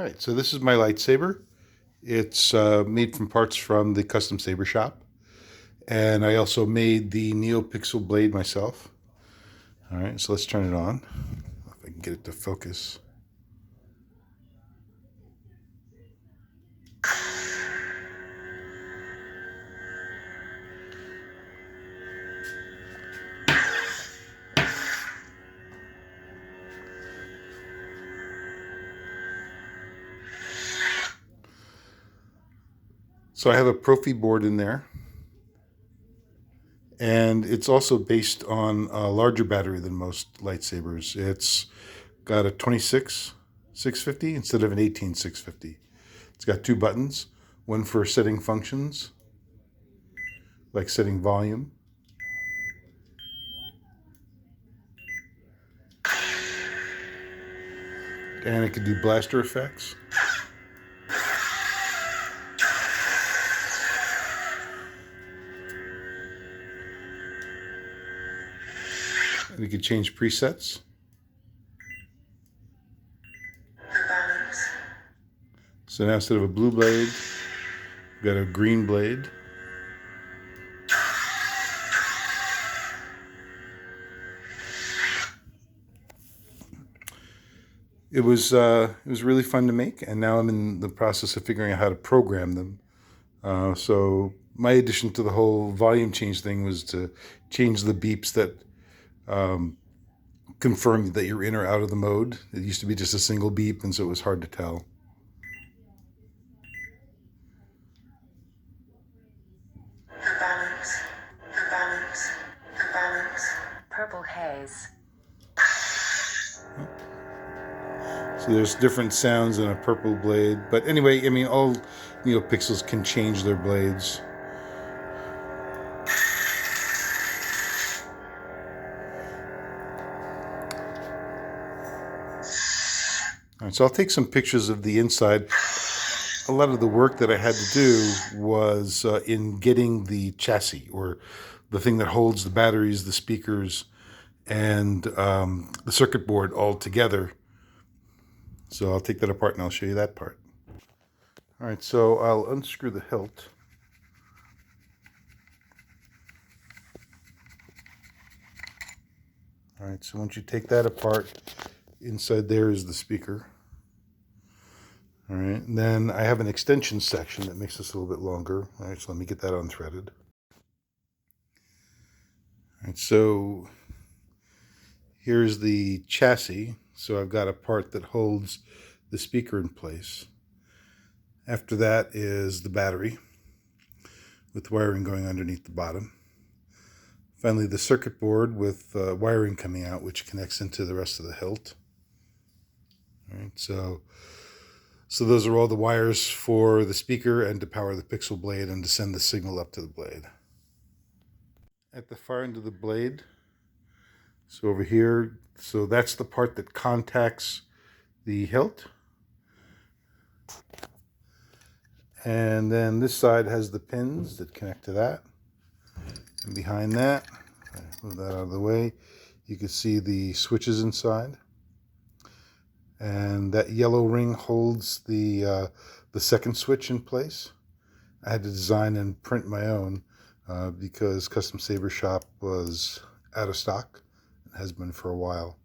Alright, so this is my lightsaber. It's made from parts from the custom saber shop. And I also made the Neopixel blade myself. Alright, so let's turn it on. If I can get it to focus. So I have a Proffie board in there. And it's also based on a larger battery than most lightsabers. It's got a 26 650 instead of an 18 650. It's got two buttons, one for setting functions, like setting volume, and it can do blaster effects. And we can change presets. So now instead of a blue blade, we've got a green blade. It was really fun to make, and now I'm in the process of figuring out how to program them. So my addition to the whole volume change thing was to change the beeps that confirm that you're in or out of the mode. It used to be just a single beep, and so it was hard to tell. Purple haze. So there's different sounds in a purple blade. But anyway, I mean, all Neopixels can change their blades. All right, so I'll take some pictures of the inside. A lot of the work that I had to do was in getting the chassis, or the thing that holds the batteries, the speakers, and the circuit board all together. So I'll take that apart and I'll show you that part. All right, so I'll unscrew the hilt. All right, so once you take that apart, inside there is the speaker. All right, and then I have an extension section that makes this a little bit longer. All right, so let me get that unthreaded. All right, so here's the chassis. So I've got a part that holds the speaker in place. After that is the battery with wiring going underneath the bottom. Finally, the circuit board with wiring coming out, which connects into the rest of the hilt. All right, so those are all the wires for the speaker and to power the pixel blade and to send the signal up to the blade. At the far end of the blade, so over here, so that's the part that contacts the hilt. And then this side has the pins that connect to that. And behind that, move that out of the way, you can see the switches inside. And that yellow ring holds the second switch in place. I had to design and print my own because Custom Saber Shop was out of stock. It has been for a while.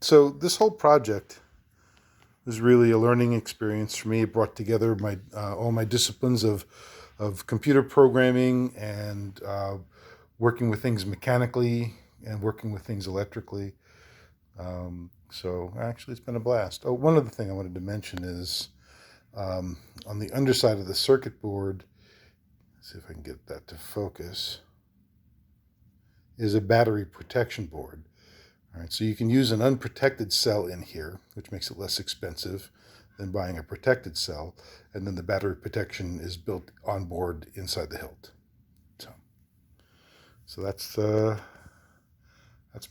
So this whole project was really a learning experience for me. It brought together my all my disciplines of computer programming and working with things mechanically and working with things electrically. So actually it's been a blast. Oh, one other thing I wanted to mention is on the underside of the circuit board, let's see if I can get that to focus, is a battery protection board. All right, so you can use an unprotected cell in here, which makes it less expensive than buying a protected cell, and then the battery protection is built on board inside the hilt. So that's my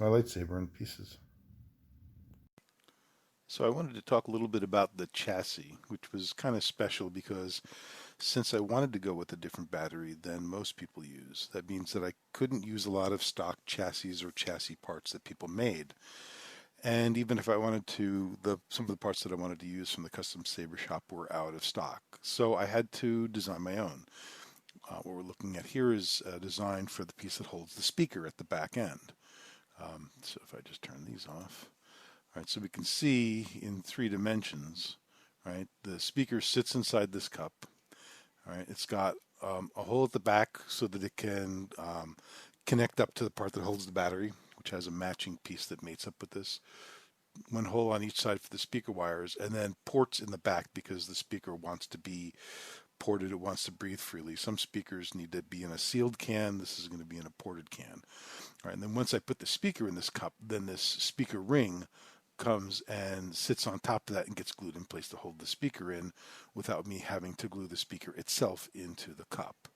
lightsaber in pieces. So I wanted to talk a little bit about the chassis, which was kind of special because since I wanted to go with a different battery than most people use, that means that I couldn't use a lot of stock chassis or chassis parts that people made. And even if I wanted to, some of the parts that I wanted to use from the custom saber shop were out of stock. So I had to design my own. What we're looking at here is a design for the piece that holds the speaker at the back end. So if I just turn these off, all right, so we can see in 3 dimensions, right, the speaker sits inside this cup. All right, it's got a hole at the back so that it can connect up to the part that holds the battery, which has a matching piece that mates up with this. One hole on each side for the speaker wires, and then ports in the back because the speaker wants to be ported, it wants to breathe freely. Some speakers need to be in a sealed can. This is going to be in a ported can. All right, and then once I put the speaker in this cup, then this speaker ring comes and sits on top of that and gets glued in place to hold the speaker in without me having to glue the speaker itself into the cup.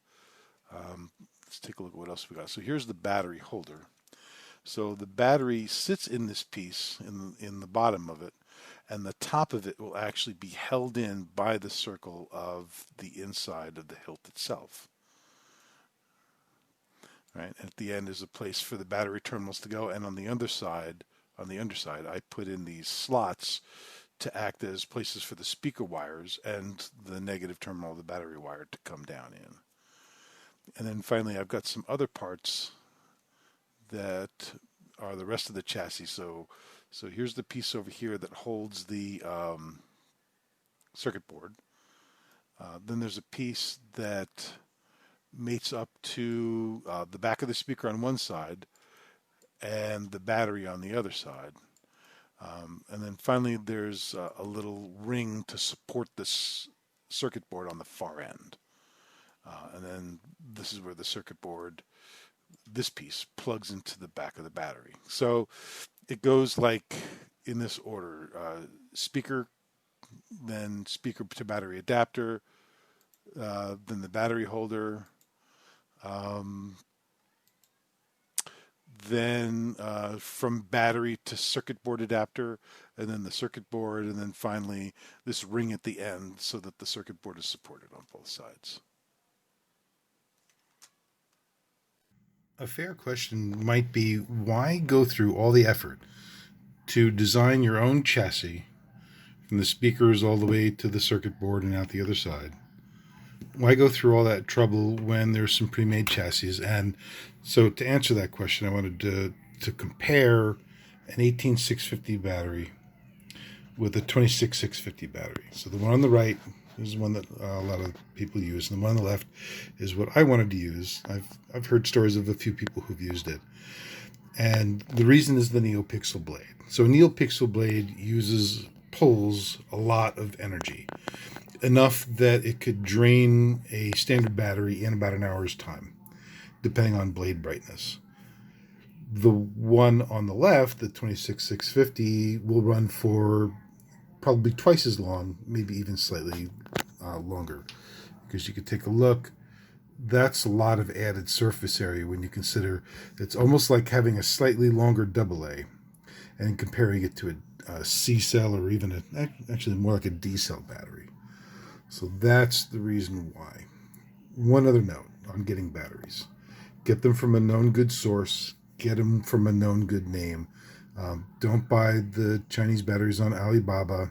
Let's take a look at what else we got. So here's the battery holder. So the battery sits in this piece in the bottom of it, and the top of it will actually be held in by the circle of the inside of the hilt itself. Right? At the end is a place for the battery terminals to go, and on the underside, I put in these slots to act as places for the speaker wires and the negative terminal of the battery wire to come down in. And then finally, I've got some other parts that are the rest of the chassis. So here's the piece over here that holds the circuit board. Then there's a piece that mates up to the back of the speaker on one side and the battery on the other side. And then finally, there's a little ring to support this circuit board on the far end. And then this is where the circuit board, this piece, plugs into the back of the battery. So it goes like in this order: speaker, then speaker to battery adapter, then the battery holder, then from battery to circuit board adapter, and then the circuit board, and then finally this ring at the end so that the circuit board is supported on both sides. A fair question might be, why go through all the effort to design your own chassis from the speakers all the way to the circuit board and out the other side? Why go through all that trouble when there's some pre-made chassis? And so to answer that question, I wanted to compare an 18650 battery with a 26650 battery. So the one on the right is one that a lot of people use, and the one on the left is what I wanted to use. I've heard stories of a few people who've used it. And the reason is the Neopixel blade. So a Neopixel blade pulls a lot of energy, enough that it could drain a standard battery in about an hour's time, depending on blade brightness. The one on the left, the 26650, will run for probably twice as long, maybe even slightly longer. Because you could take a look, that's a lot of added surface area when you consider it's almost like having a slightly longer AA and comparing it to a C cell or even actually more like a D cell battery. So that's the reason why. One other note on getting batteries: get them from a known good source, get them from a known good name. Don't buy the Chinese batteries on Alibaba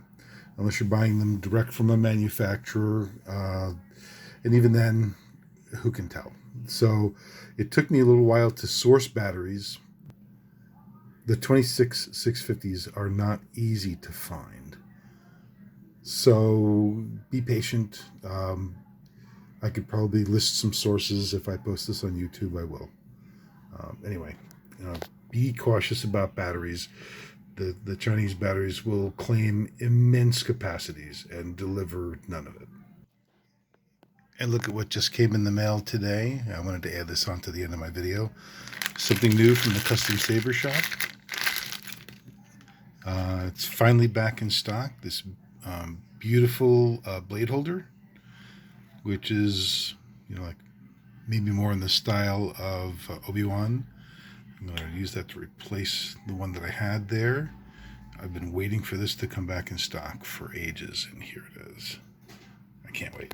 unless you're buying them direct from a manufacturer. And even then, who can tell? So it took me a little while to source batteries. The 26650s are not easy to find. So be patient. I could probably list some sources. If I post this on YouTube, I will. Anyway, be cautious about batteries. The Chinese batteries will claim immense capacities and deliver none of it. And look at what just came in the mail today. I wanted to add this on to the end of my video. Something new from the Custom Saber Shop. It's finally back in stock. This beautiful blade holder, which is, like maybe more in the style of Obi-Wan. I'm going to use that to replace the one that I had there. I've been waiting for this to come back in stock for ages, and here it is. I can't wait.